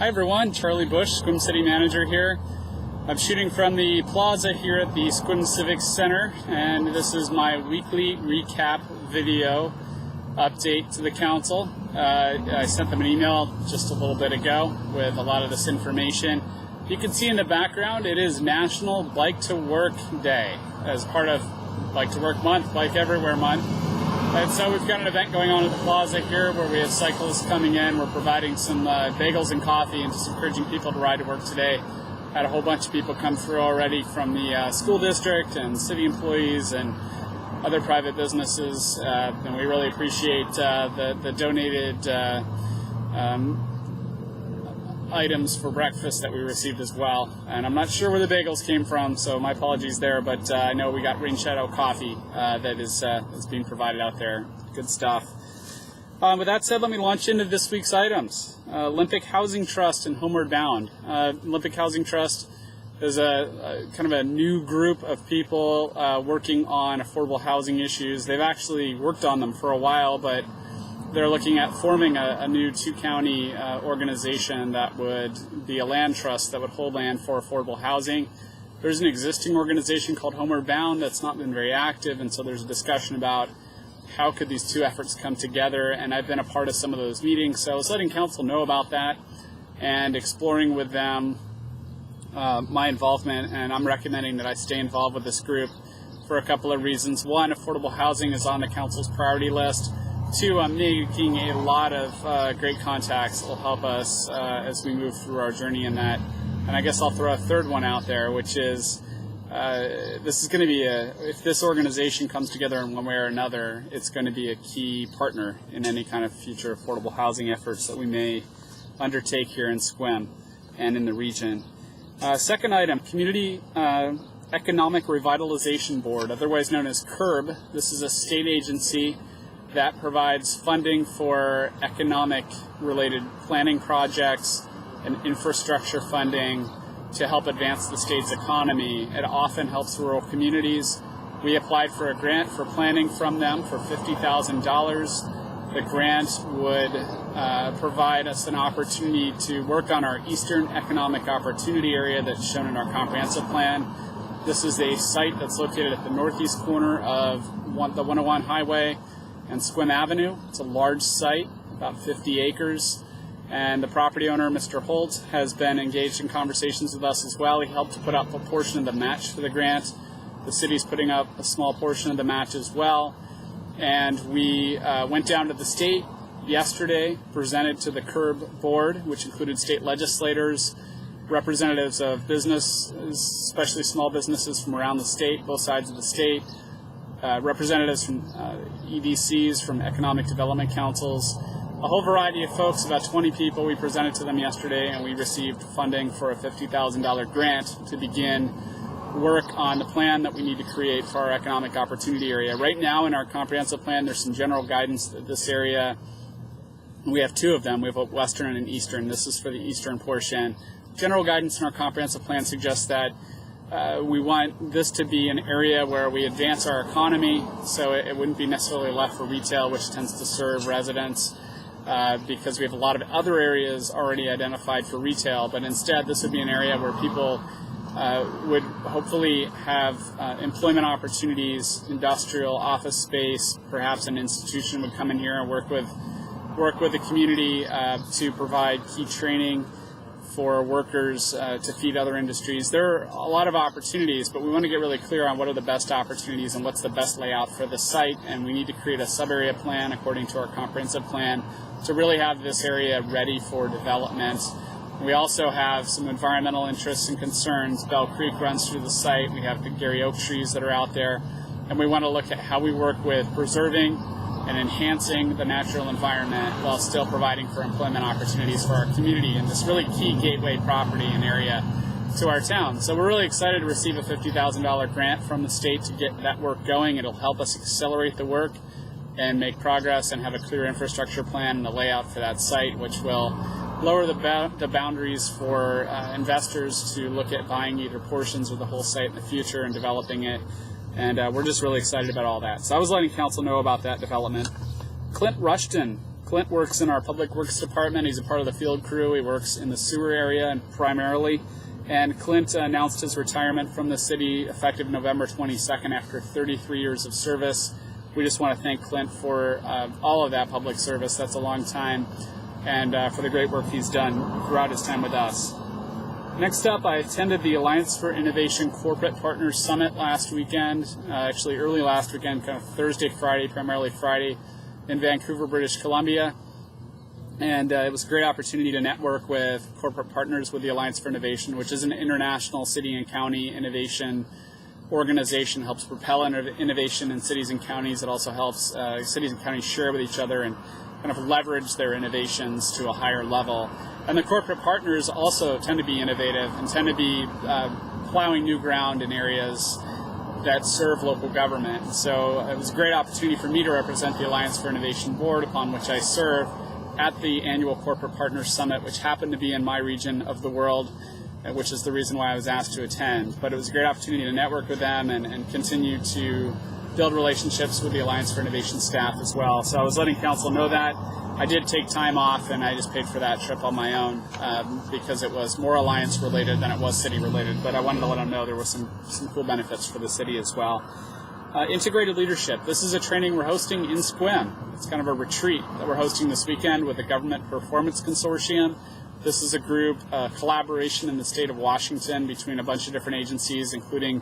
Hi everyone, Charlie Bush, Sequim City Manager here. I'm shooting from the plaza here at the Sequim Civic Center, and this is my weekly recap video update to the council. I sent them an email just a little bit ago with a lot of this information. You can see in the background it is National Bike to Work Day as part of Bike to Work Month, Bike Everywhere Month. And so we've got an event going on at the plaza here where we have cyclists coming in. We're providing some bagels and coffee and just encouraging people to ride to work today. Had a whole bunch of people come through already from the school district and city employees and other private businesses. And we really appreciate the donated items for breakfast that we received as well. And I'm not sure where the bagels came from, so my apologies there, but I know we got Rain Shadow coffee that is being provided out there. Good stuff. With that said, let me launch into this week's items. Olympic Housing Trust and Homeward Bound. Olympic Housing Trust is a kind of a new group of people working on affordable housing issues. They've actually worked on them for a while, but they're looking at forming a new two-county organization that would be a land trust that would hold land for affordable housing. There's an existing organization called Homeward Bound that's not been very active, and so there's a discussion about how could these two efforts come together, and I've been a part of some of those meetings, so I was letting council know about that and exploring with them my involvement, and I'm recommending that I stay involved with this group for a couple of reasons. One, affordable housing is on the council's priority list. Two, I'm making a lot of great contacts that will help us as we move through our journey in that. And I guess I'll throw a third one out there, which is this is going to be if this organization comes together in one way or another, it's going to be a key partner in any kind of future affordable housing efforts that we may undertake here in Sequim and in the region. Second item, Community Economic Revitalization Board, otherwise known as CURB. This is a state agency that provides funding for economic-related planning projects and infrastructure funding to help advance the state's economy. It often helps rural communities. We applied for a grant for planning from them for $50,000. The grant would provide us an opportunity to work on our Eastern Economic Opportunity Area that's shown in our comprehensive plan. This is a site that's located at the northeast corner of the 101 Highway and Sequim Avenue. It's a large site, about 50 acres, and the property owner, Mr. Holt, has been engaged in conversations with us as well. He helped to put up a portion of the match for the grant. The city's putting up a small portion of the match as well, and we went down to the state yesterday, presented to the CURB board, which included state legislators, representatives of business, especially small businesses from around the state, both sides of the state, representatives from EDCs, from economic development councils, a whole variety of folks, about 20 people. We presented to them yesterday, and we received funding for a $50,000 grant to begin work on the plan that we need to create for our economic opportunity area. Right now in our comprehensive plan, there's some general guidance that this area, we have two of them. We have a western and an eastern. This is for the eastern portion. General guidance in our comprehensive plan suggests that we want this to be an area where we advance our economy, so it wouldn't be necessarily left for retail, which tends to serve residents, because we have a lot of other areas already identified for retail, but instead this would be an area where people would hopefully have employment opportunities, industrial, office space, perhaps an institution would come in here and work with the community to provide key training for workers to feed other industries. There are a lot of opportunities, but we want to get really clear on what are the best opportunities and what's the best layout for the site, and we need to create a sub-area plan according to our comprehensive plan to really have this area ready for development. We also have some environmental interests and concerns. Bell Creek runs through the site. We have the Gary Oak trees that are out there, and we want to look at how we work with preserving and enhancing the natural environment while still providing for employment opportunities for our community in this really key gateway property and area to our town. So we're really excited to receive a $50,000 grant from the state to get that work going. It'll help us accelerate the work and make progress and have a clear infrastructure plan and the layout for that site, which will lower the boundaries for investors to look at buying either portions or the whole site in the future and developing it. And we're just really excited about all that. So I was letting council know about that development. Clint Rushton Clint works in our Public Works Department. He's a part of the field crew. He works in the sewer area and primarily. And Clint announced his retirement from the city effective November 22nd after 33 years of service. We just want to thank Clint for all of that public service. That's a long time. And for the great work he's done throughout his time with us. Next up, I attended the Alliance for Innovation Corporate Partners Summit last weekend, actually early last weekend, kind of Thursday, Friday, primarily Friday, in Vancouver, British Columbia. And it was a great opportunity to network with corporate partners with the Alliance for Innovation, which is an international city and county innovation organization, helps propel innovation in cities and counties. It also helps cities and counties share with each other and kind of leverage their innovations to a higher level. And the corporate partners also tend to be innovative and tend to be plowing new ground in areas that serve local government. So it was a great opportunity for me to represent the Alliance for Innovation Board, upon which I serve, at the annual Corporate Partners Summit, which happened to be in my region of the world, which is the reason why I was asked to attend. But it was a great opportunity to network with them and continue to build relationships with the Alliance for Innovation staff as well. So I was letting council know that. I did take time off, and I just paid for that trip on my own because it was more Alliance related than it was city related. But I wanted to let them know there were some cool benefits for the city as well. Integrated Leadership. This is a training we're hosting in Sequim. It's kind of a retreat that we're hosting this weekend with the Government Performance Consortium. This is a group, collaboration in the state of Washington between a bunch of different agencies, including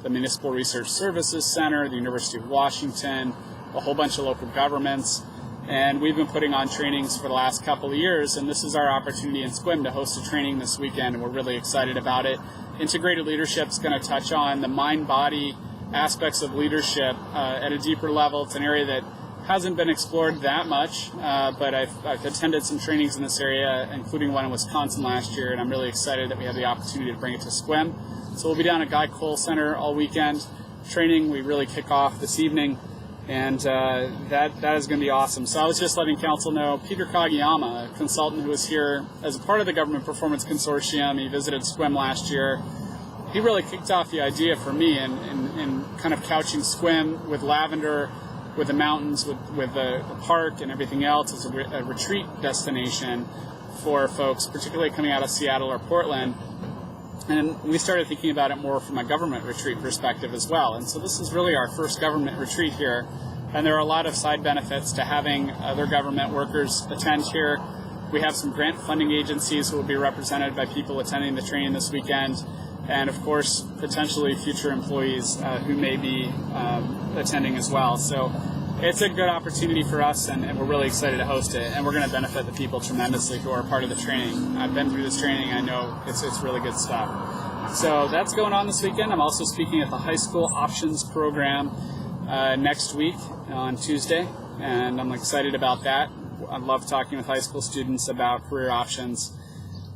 the Municipal Research Services Center, the University of Washington, a whole bunch of local governments. And we've been putting on trainings for the last couple of years, and this is our opportunity in Sequim to host a training this weekend, and we're really excited about it. Integrated Leadership is going to touch on the mind-body aspects of leadership at a deeper level. It's an area that hasn't been explored that much, but I've attended some trainings in this area, including one in Wisconsin last year, and I'm really excited that we have the opportunity to bring it to Sequim. So we'll be down at Guy Cole Center all weekend training. We really kick off this evening, and that is going to be awesome. So I was just letting council know, Peter Kagiyama, a consultant who was here as a part of the Government Performance Consortium, he visited Sequim last year. He really kicked off the idea for me in kind of couching Sequim with lavender, with the mountains, with the park and everything else as a retreat destination for folks, particularly coming out of Seattle or Portland. And we started thinking about it more from a government retreat perspective as well. And so this is really our first government retreat here. And there are a lot of side benefits to having other government workers attend here. We have some grant funding agencies who will be represented by people attending the training this weekend. And of course, potentially future employees who may be attending as well. So it's a good opportunity for us, and we're really excited to host it. And we're going to benefit the people tremendously who are part of the training. I've been through this training. I know it's really good stuff. So that's going on this weekend. I'm also speaking at the High School Options Program next week on Tuesday, and I'm excited about that. I love talking with high school students about career options.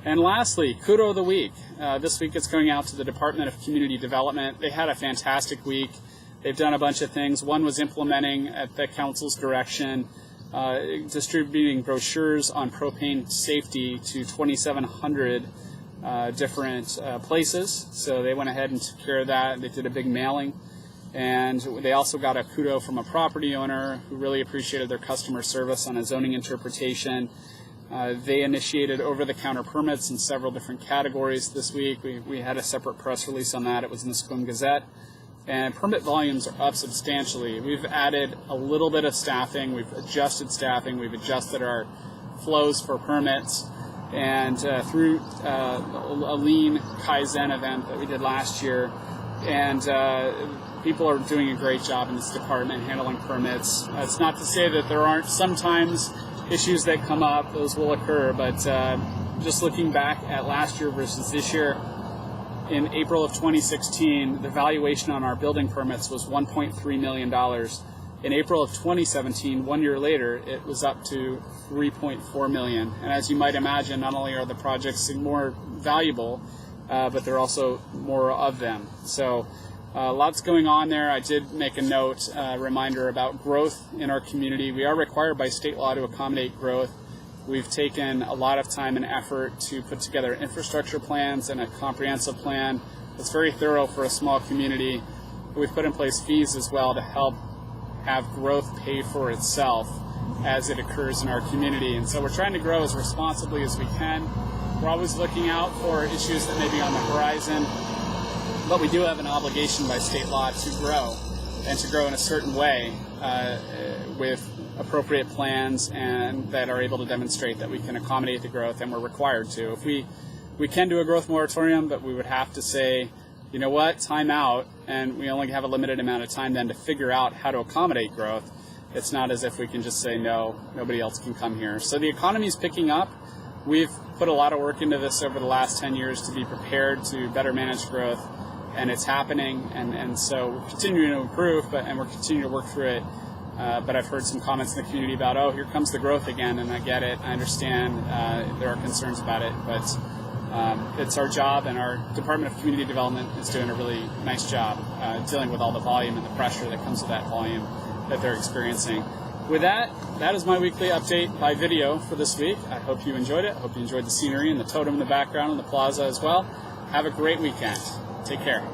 And lastly, Kudo of the Week. This week it's going out to the Department of Community Development. They had a fantastic week. They've done a bunch of things. One was implementing, at the council's direction, distributing brochures on propane safety to 2,700 different places. So they went ahead and took care of that. They did a big mailing. And they also got a kudo from a property owner who really appreciated their customer service on a zoning interpretation. They initiated over-the-counter permits in several different categories this week. We had a separate press release on that. It was in the Sequim Gazette. And permit volumes are up substantially. We've added a little bit of staffing. We've adjusted staffing. We've adjusted our flows for permits. And through a lean Kaizen event that we did last year, and people are doing a great job in this department handling permits. It's not to say that there aren't sometimes issues that come up. Those will occur, but just looking back at last year versus this year, in April of 2016, the valuation on our building permits was $1.3 million. In April of 2017, 1 year later, it was up to $3.4 million. And as you might imagine, not only are the projects more valuable, but there are also more of them. So lots going on there. I did make a note, reminder about growth in our community. We are required by state law to accommodate growth. We've taken a lot of time and effort to put together infrastructure plans and a comprehensive plan that's very thorough for a small community. We've put in place fees as well to help have growth pay for itself as it occurs in our community. And so we're trying to grow as responsibly as we can. We're always looking out for issues that may be on the horizon, but we do have an obligation by state law to grow, and to grow in a certain way with appropriate plans and that are able to demonstrate that we can accommodate the growth, and we're required to. If we can do a growth moratorium, but we would have to say, you know what, time out, and we only have a limited amount of time then to figure out how to accommodate growth. It's not as if we can just say, no, nobody else can come here. So the economy is picking up. We've put a lot of work into this over the last 10 years to be prepared to better manage growth, and it's happening, and so we're continuing to improve, and we're continuing to work through it. But I've heard some comments in the community about, oh, here comes the growth again, and I get it, I understand, there are concerns about it, but it's our job, and our Department of Community Development is doing a really nice job dealing with all the volume and the pressure that comes with that volume that they're experiencing. With that, that is my weekly update by video for this week. I hope you enjoyed it. I hope you enjoyed the scenery and the totem in the background and the plaza as well. Have a great weekend. Take care.